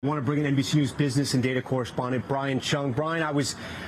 I want to bring in NBC News business and data correspondent Brian Cheung. Brian,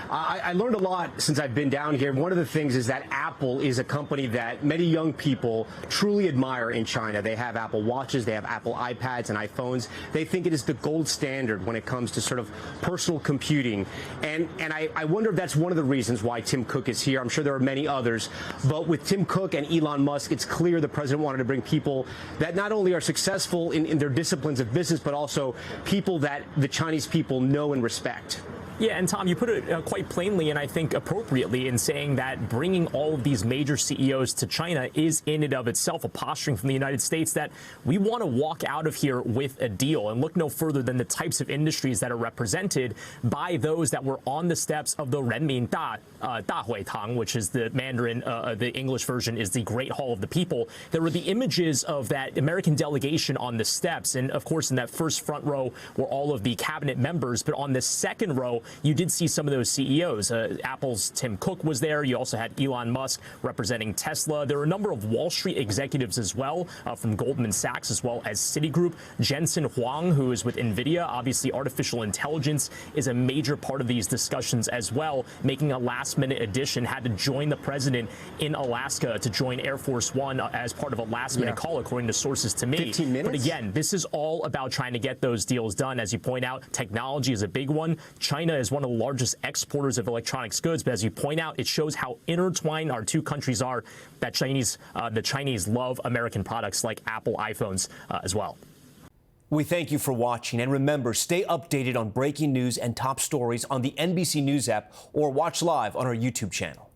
I learned a lot since I've been down here. One of the things is that Apple is a company that many young people truly admire in China. They have Apple Watches, they have Apple iPads and iPhones. They think it is the gold standard when it comes to sort of personal computing. And I wonder if that's one of the reasons why Tim Cook is here. I'm sure there are many others. But with Tim Cook and Elon Musk, it's clear the president wanted to bring people that not only are successful in their disciplines of business, but also people that the Chinese people know and respect. Yeah, and Tom, you put it quite plainly and I think appropriately in saying that bringing all of these major CEOs to China is in and of itself a posturing from the United States that we want to walk out of here with a deal and look no further than the types of industries that are represented by those that were on the steps of the Renmin Dahuitang, which is the Mandarin, the English version is the Great Hall of the People. There were the images of that American delegation on the steps. And of course, in that first front row were all of the cabinet members. But on the second row, you did see some of those CEOs. Apple's Tim Cook was there. You also had Elon Musk representing Tesla. There were a number of Wall Street executives as well, from Goldman Sachs as well as Citigroup. Jensen Huang, who is with NVIDIA. Obviously, artificial intelligence is a major part of these discussions as well. Making a last-minute addition, had to join the president in Alaska to join Air Force One as part of a last-minute call, according to sources to me. 15 minutes? But again, this is all about trying to get those deals done. As you point out, technology is a big one. China is one of the largest exporters of electronics goods, but as you point out, it shows how intertwined our two countries are, that the Chinese love American products like Apple iPhones as well. We thank you for watching, and remember, stay updated on breaking news and top stories on the NBC News app or watch live on our YouTube channel.